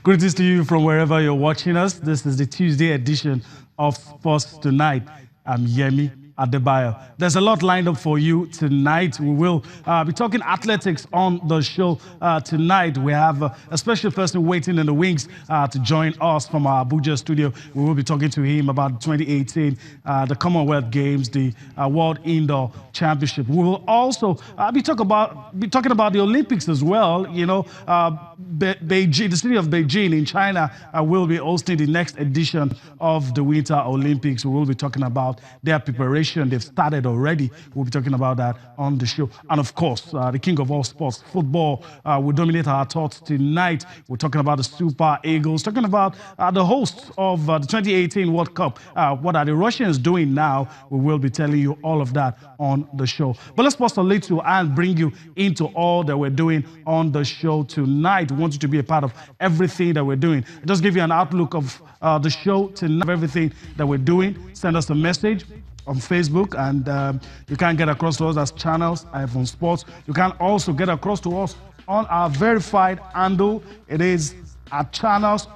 Greetings to you from wherever you're watching us. This is the Tuesday edition of Sports Tonight. I'm Yemi Adebayo. There's a lot lined up for you tonight. We will be talking athletics on the show tonight. We have a special person waiting in the wings to join us from our Abuja studio. We will be talking to him about 2018, the Commonwealth Games, the World Indoor Championship. We will also be talking about the Olympics as well. You know, Beijing, the city of Beijing in China will be hosting the next edition of the Winter Olympics. We will be talking about their preparation. They've started already. We'll be talking about that on the show. And of course, the king of all sports, football, will dominate our thoughts tonight. We're talking about the Super Eagles, talking about the hosts of the 2018 World Cup. What are the Russians doing now? We will be telling you all of that on the show. But let's pause a little and bring you into all that we're doing on the show tonight. We want you to be a part of everything that we're doing. Just give you an outlook of the show tonight, everything that we're doing. Send us a message on Facebook, and you can get across to us as Channels AFN Sports. You can also get across to us on our verified handle. It is at Channels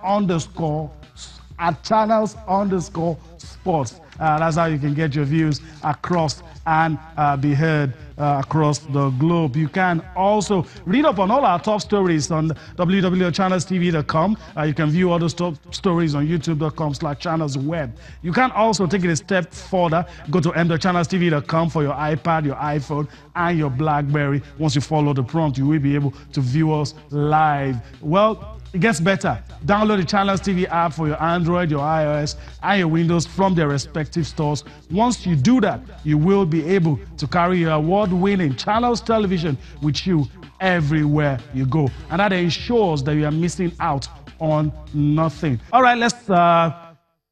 Sports. That's how you can get your views across and be heard across the globe. You can also read up on all our top stories on www.channelstv.com. You can view all those top stories on youtube.com/channelsweb. You can also take it a step further. Go to m.channelstv.com for your iPad, your iPhone, and your BlackBerry. Once you follow the prompt, you will be able to view us live. Well, it gets better. Download the Channels TV app for your Android, your iOS, and your Windows from their respective stores. Once you do that, you will be able to carry your award-winning Channels television with you everywhere you go. And that ensures that you are missing out on nothing. All right, let's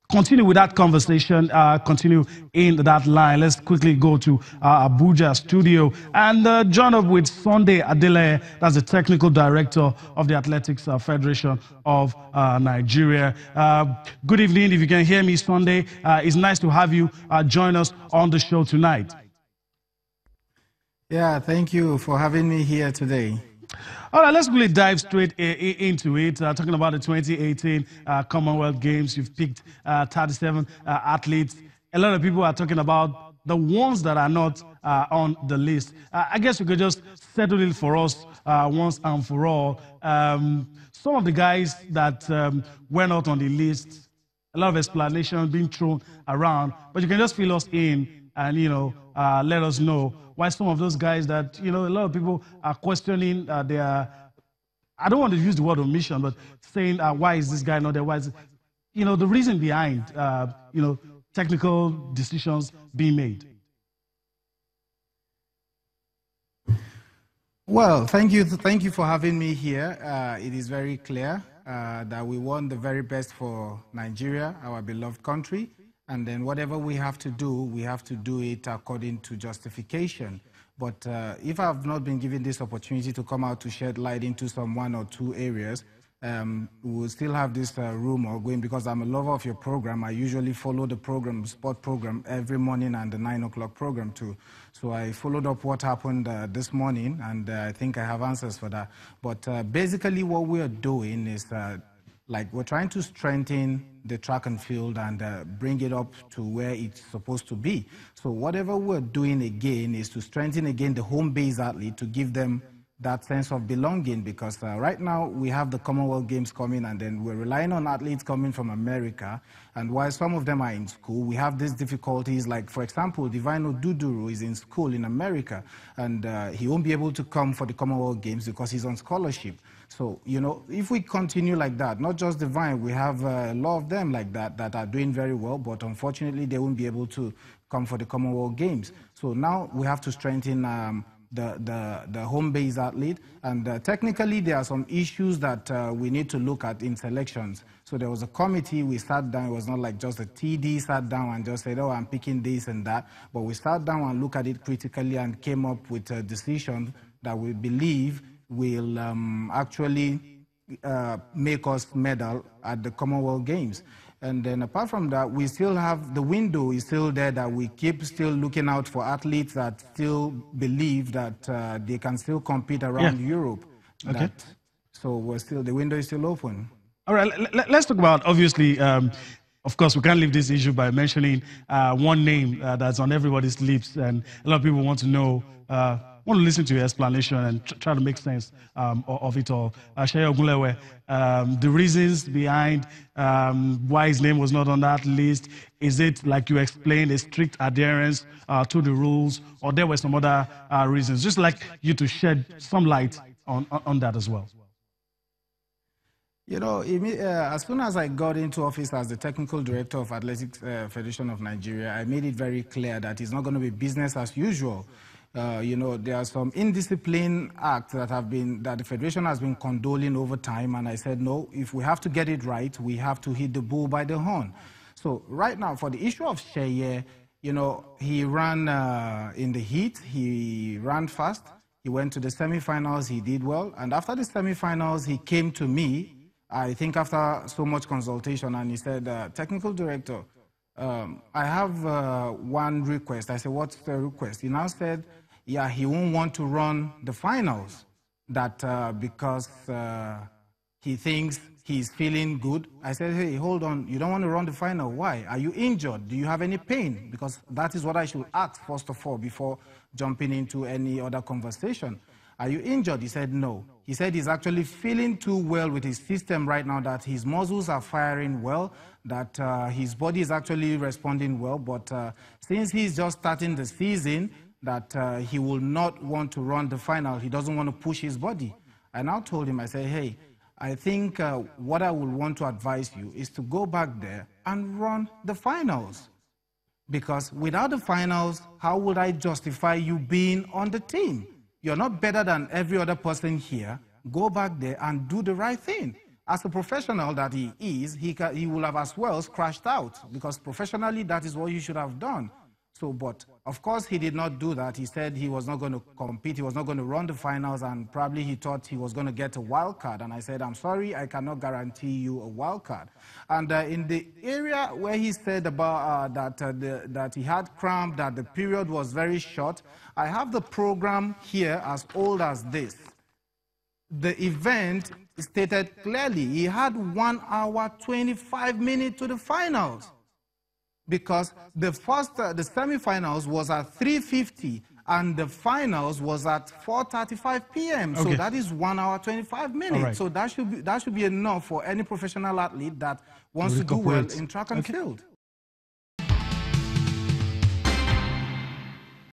continue with that conversation, continue in that line. Let's quickly go to our Abuja studio and join up with Sunday Adeleye. That's the technical director of the Athletics Federation of Nigeria. Good evening. If you can hear me, Sunday, it's nice to have you join us on the show tonight. Yeah, thank you for having me here today. All right, let's really dive straight into it. Talking about the 2018 Commonwealth Games, you've picked 37 athletes. A lot of people are talking about the ones that are not on the list. I guess you could just settle it for us once and for all. Some of the guys that were not on the list, a lot of explanation being thrown around, but you can just fill us in and, you know, let us know why some of those guys that, you know, a lot of people are questioning their, I don't want to use the word omission, but saying, why is this guy not there? Why is it, you know, the reason behind, you know, technical decisions being made? Well, thank you for having me here. It is very clear that we want the very best for Nigeria, our beloved country. And then whatever we have to do it according to justification. But if I've not been given this opportunity to come out to shed light into some one or two areas, we'll still have this rumor going, because I'm a lover of your program. I usually follow the program, sport program, every morning, and the 9 o'clock program too. So I followed up what happened this morning, and I think I have answers for that. But basically what we are doing is like we're trying to strengthen the track and field and bring it up to where it's supposed to be. So whatever we're doing again is to strengthen again the home base athlete, to give them that sense of belonging, because right now we have the Commonwealth Games coming, and then we're relying on athletes coming from America. And while some of them are in school, we have these difficulties. Like, for example, Divine Oduduru is in school in America, and he won't be able to come for the Commonwealth Games because he's on scholarship. So, you know, if we continue like that, not just Divine, we have a lot of them like that that are doing very well, but unfortunately they won't be able to come for the Commonwealth Games. So now we have to strengthen the home base athlete, and technically there are some issues that we need to look at in selections. So there was a committee, we sat down. It was not like just a TD sat down and just said, oh, I'm picking this and that, but we sat down and looked at it critically and came up with a decision that we believe will actually make us medal at the Commonwealth Games. And then apart from that, we still have, the window is still there, that we keep still looking out for athletes that still believe that they can still compete around Europe. Okay. So we're still, the window is still open. All right, let's talk about, obviously, of course, we can't leave this issue by mentioning one name that's on everybody's lips, and a lot of people want to know, want to listen to your explanation and try to make sense of it all. Sheye Ogunlewe, the reasons behind why his name was not on that list, is it, like you explained, a strict adherence to the rules, or there were some other reasons? Just like you to shed some light on that as well. You know, as soon as I got into office as the technical director of Athletics Federation of Nigeria, I made it very clear that it's not going to be business as usual. You know, there are some indiscipline acts that the Federation has been condoling over time, and I said, no, if we have to get it right, we have to hit the bull by the horn. So right now, for the issue of Sheye, you know, he ran in the heat, he ran fast, he went to the semifinals, he did well, and after the semifinals, he came to me, I think after so much consultation, and he said, technical director, I have one request. I said, what's the request? He now said, yeah, he won't want to run the finals, that because he thinks he's feeling good. I said, hey, hold on, you don't want to run the final. Why? Are you injured? Do you have any pain? Because that is what I should ask, first of all, before jumping into any other conversation. Are you injured? He said no. He said he's actually feeling too well with his system right now, that his muscles are firing well, that his body is actually responding well, but since he's just starting the season, that he will not want to run the final. He doesn't want to push his body. I now told him, I said, hey, I think what I would want to advise you is to go back there and run the finals. Because without the finals, how would I justify you being on the team? You're not better than every other person here. Go back there and do the right thing. As a professional that he is, he will have as well crashed out, because professionally, that is what you should have done. So, but of course, he did not do that. He said he was not going to compete. He was not going to run the finals, and probably he thought he was going to get a wild card. And I said, I'm sorry, I cannot guarantee you a wild card. And in the area where he said about that he had cramp, that the period was very short, I have the program here as old as this. The event stated clearly he had 1 hour, 25 minutes to the finals. Because the semifinals was at 3:50 and the finals was at 4:35 p.m. Okay. So that is 1 hour, 25 minutes. Right. So that should be enough for any professional athlete that wants to do well in track and field.